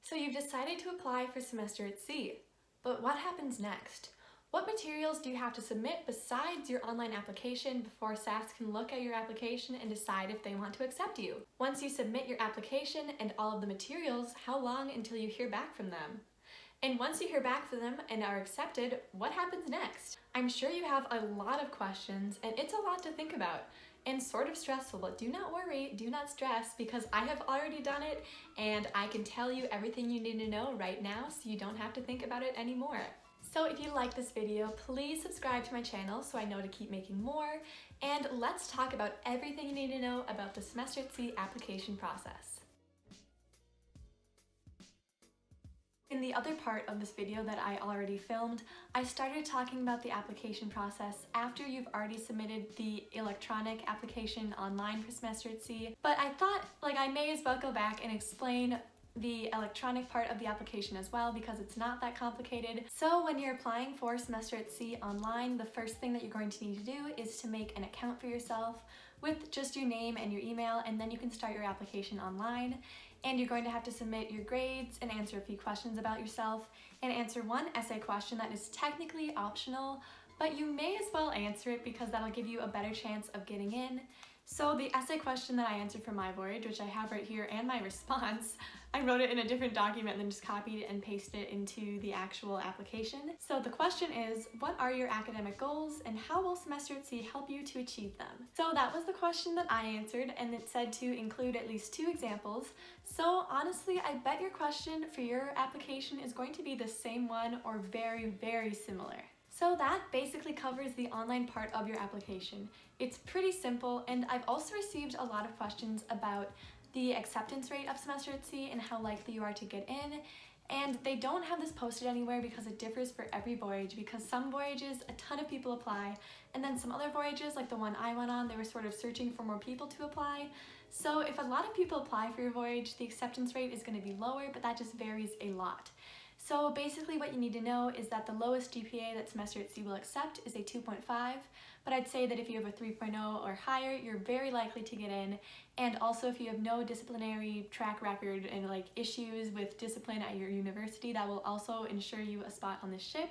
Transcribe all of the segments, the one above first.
So you've decided to apply for semester at sea, but what happens next? What materials do you have to submit besides your online application before SAS can look at your application and decide if they want to accept you? Once you submit your application and all of the materials, how long until you hear back from them? And once you hear back from them and are accepted, what happens next? I'm sure you have a lot of questions and it's a lot to think about and sort of stressful, but do not worry, do not stress, because I have already done it and I can tell you everything you need to know right now so you don't have to think about it anymore. So if you like this video, please subscribe to my channel so I know to keep making more, and let's talk about everything you need to know about the Semester at Sea application process. In the other part of this video that I already filmed, I started talking about the application process after you've already submitted the electronic application online for Semester at Sea, but I thought I may as well go back and explain the electronic part of the application as well because it's not that complicated. So when you're applying for Semester at Sea online, the first thing that you're going to need to do is to make an account for yourself with just your name and your email, and then you can start your application online. And you're going to have to submit your grades and answer a few questions about yourself and answer one essay question that is technically optional, but you may as well answer it because that'll give you a better chance of getting in. So the essay question that I answered for my voyage, which I have right here, and my response, I wrote it in a different document and then just copied it and pasted it into the actual application. So the question is, what are your academic goals and how will Semester at Sea help you to achieve them? So that was the question that I answered, and it said to include at least 2 examples. So honestly, I bet your question for your application is going to be the same one or very, very similar. So that basically covers the online part of your application. It's pretty simple, and I've also received a lot of questions about the acceptance rate of Semester at Sea and how likely you are to get in. And they don't have this posted anywhere because it differs for every voyage, because some voyages a ton of people apply, and then some other voyages, like the one I went on, they were sort of searching for more people to apply. So if a lot of people apply for your voyage, the acceptance rate is going to be lower, but that just varies a lot. So basically what you need to know is that the lowest GPA that Semester at Sea will accept is a 2.5, but I'd say that if you have a 3.0 or higher, you're very likely to get in. And also if you have no disciplinary track record and issues with discipline at your university, that will also ensure you a spot on the ship.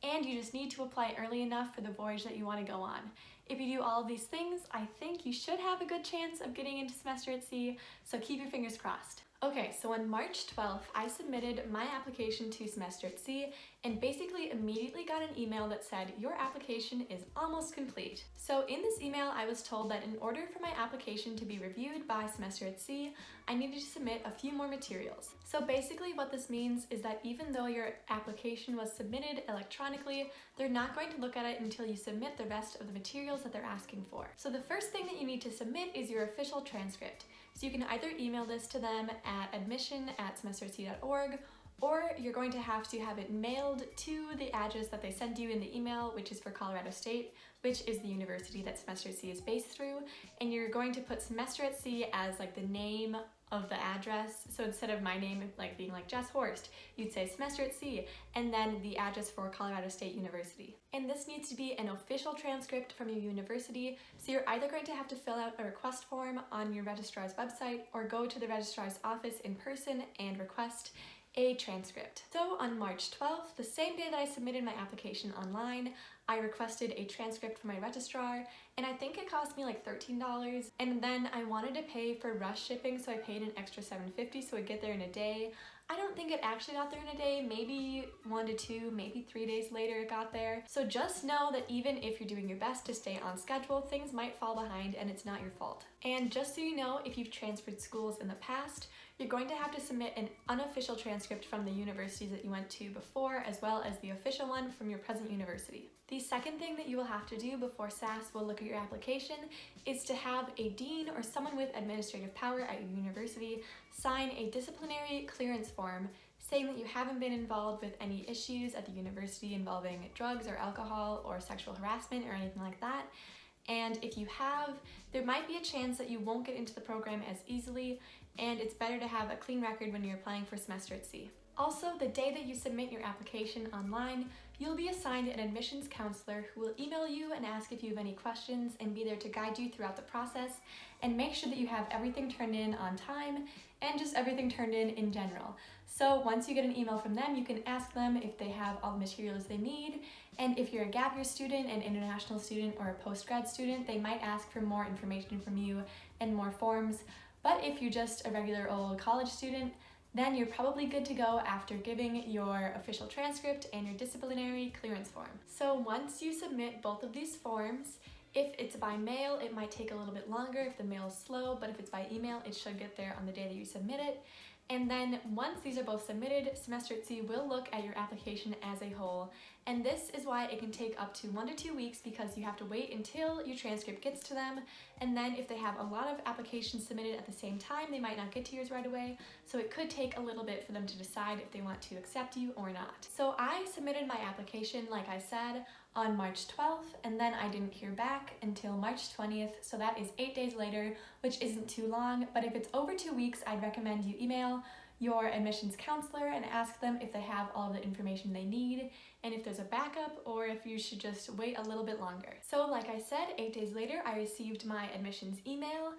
And you just need to apply early enough for the voyage that you want to go on. If you do all of these things, I think you should have a good chance of getting into Semester at Sea, so keep your fingers crossed. Okay, so on March 12th, I submitted my application to Semester at Sea and basically immediately got an email that said, your application is almost complete. So in this email, I was told that in order for my application to be reviewed by Semester at Sea, I needed to submit a few more materials. So basically what this means is that even though your application was submitted electronically, they're not going to look at it until you submit the rest of the materials that they're asking for. So the first thing that you need to submit is your official transcript. So you can either email this to them at admission@semesteratSea.org, or you're going to have it mailed to the address that they send you in the email, which is for Colorado State, which is the university that Semester at Sea is based through, and you're going to put Semester at Sea as the name of the address. So instead of my name being Jess Horst, you'd say Semester at Sea, and then the address for Colorado State University. And this needs to be an official transcript from your university, so you're either going to have to fill out a request form on your registrar's website or go to the registrar's office in person and request a transcript. So on March 12th, the same day that I submitted my application online, I requested a transcript from my registrar, and I think it cost me $13. And then I wanted to pay for rush shipping, so I paid an extra $7.50 so it'd get there in a day. I don't think it actually got there in a day, maybe 1 to 2, maybe 3 days later it got there. So just know that even if you're doing your best to stay on schedule, things might fall behind and it's not your fault. And just so you know, if you've transferred schools in the past, you're going to have to submit an unofficial transcript from the universities that you went to before, as well as the official one from your present university. The second thing that you will have to do before SAS will look at your application is to have a dean or someone with administrative power at your university sign a disciplinary clearance form saying that you haven't been involved with any issues at the university involving drugs or alcohol or sexual harassment or anything like that. And if you have, there might be a chance that you won't get into the program as easily, and it's better to have a clean record when you're applying for Semester at Sea. Also, the day that you submit your application online, you'll be assigned an admissions counselor who will email you and ask if you have any questions and be there to guide you throughout the process and make sure that you have everything turned in on time and just everything turned in general. So once you get an email from them, you can ask them if they have all the materials they need. And if you're a gap year student, an international student, or a post-grad student, they might ask for more information from you and more forms. But if you're just a regular old college student, then you're probably good to go after giving your official transcript and your disciplinary clearance form. So once you submit both of these forms, if it's by mail, it might take a little bit longer if the mail is slow, but if it's by email, it should get there on the day that you submit it. And then once these are both submitted, Semester at Sea will look at your application as a whole. And this is why it can take up to 1 to 2 weeks, because you have to wait until your transcript gets to them. And then if they have a lot of applications submitted at the same time, they might not get to yours right away. So it could take a little bit for them to decide if they want to accept you or not. So I submitted my application, like I said, on March 12th, and then I didn't hear back until March 20th, so that is 8 days later, which isn't too long. But if it's over 2 weeks, I'd recommend you email your admissions counselor and ask them if they have all of the information they need, and if there's a backup, or if you should just wait a little bit longer. So like I said, 8 days later, I received my admissions email,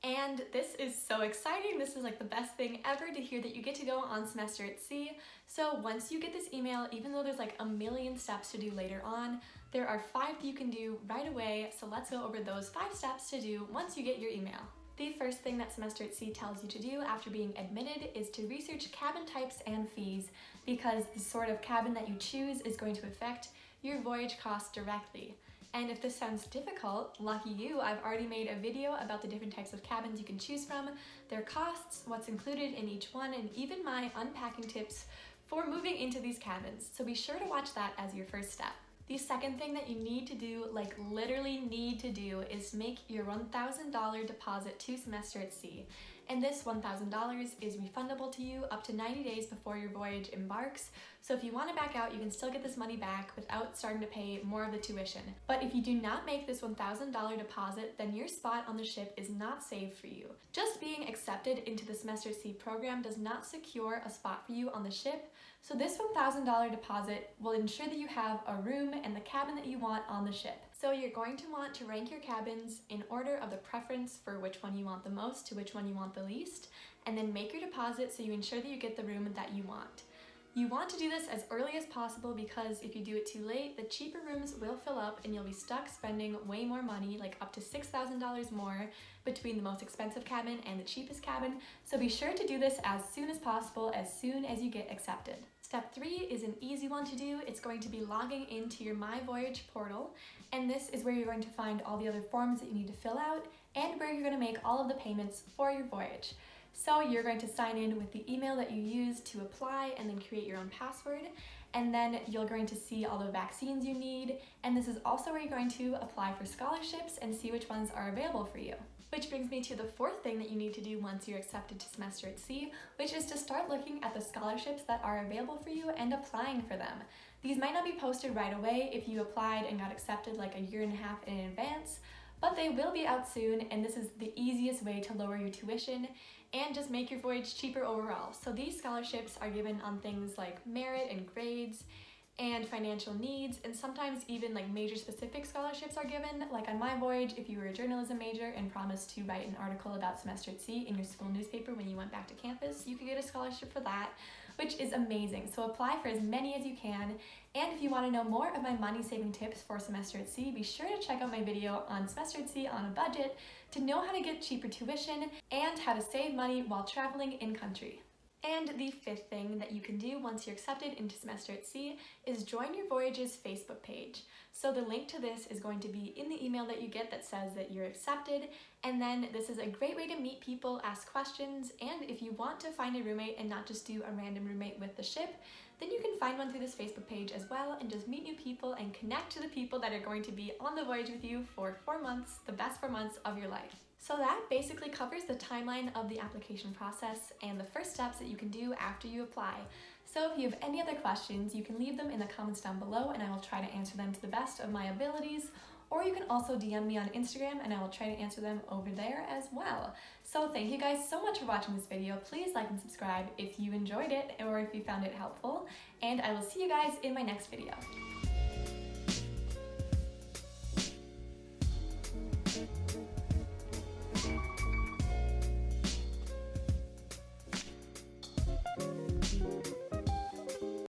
and this is so exciting. This is like the best thing ever to hear that you get to go on Semester at Sea. So once you get this email, even though there's like a million steps to do later on, there are 5 that you can do right away. So let's go over those 5 steps to do once you get your email. The first thing that Semester at Sea tells you to do after being admitted is to research cabin types and fees, because the sort of cabin that you choose is going to affect your voyage costs directly. And if this sounds difficult, lucky you, I've already made a video about the different types of cabins you can choose from, their costs, what's included in each one, and even my unpacking tips for moving into these cabins. So be sure to watch that as your first step. The second thing that you need to do, like literally need to do, is make your $1,000 deposit to Semester at Sea. And this $1,000 is refundable to you up to 90 days before your voyage embarks. So if you want to back out, you can still get this money back without starting to pay more of the tuition. But if you do not make this $1,000 deposit, then your spot on the ship is not saved for you. Just being accepted into the Semester at Sea program does not secure a spot for you on the ship. So this $1,000 deposit will ensure that you have a room and the cabin that you want on the ship. So you're going to want to rank your cabins in order of the preference for which one you want the most to which one you want the least, and then make your deposit so you ensure that you get the room that you want. You want to do this as early as possible, because if you do it too late, the cheaper rooms will fill up and you'll be stuck spending way more money, like up to $6,000 more between the most expensive cabin and the cheapest cabin. So be sure to do this as soon as possible, as soon as you get accepted. Step 3 is an easy one to do. It's going to be logging into your My Voyage portal, and this is where you're going to find all the other forms that you need to fill out and where you're going to make all of the payments for your voyage. So you're going to sign in with the email that you used to apply and then create your own password, and then you're going to see all the vaccines you need, and this is also where you're going to apply for scholarships and see which ones are available for you. Which brings me to the fourth thing that you need to do once you're accepted to Semester at Sea, which is to start looking at the scholarships that are available for you and applying for them. These might not be posted right away if you applied and got accepted like a year and a half in advance, but they will be out soon, and this is the easiest way to lower your tuition and just make your voyage cheaper overall. So these scholarships are given on things like merit and grades and financial needs, and sometimes even like major specific scholarships are given. Like on my voyage, if you were a journalism major and promised to write an article about Semester at Sea in your school newspaper when you went back to campus, you could get a scholarship for that, which is amazing. So apply for as many as you can. And if you want to know more of my money saving tips for Semester at Sea, be sure to check out my video on Semester at Sea on a budget to know how to get cheaper tuition and how to save money while traveling in country. And the fifth thing that you can do once you're accepted into Semester at Sea is join your voyage's Facebook page. So the link to this is going to be in the email that you get that says that you're accepted, and then this is a great way to meet people, ask questions, and if you want to find a roommate and not just do a random roommate with the ship, then you can find one through this Facebook page as well and just meet new people and connect to the people that are going to be on the voyage with you for 4 months, the best 4 months of your life. So that basically covers the timeline of the application process and the first steps that you can do after you apply. So if you have any other questions, you can leave them in the comments down below and I will try to answer them to the best of my abilities. Or you can also DM me on Instagram and I will try to answer them over there as well. So thank you guys so much for watching this video. Please like and subscribe if you enjoyed it or if you found it helpful. And I will see you guys in my next video.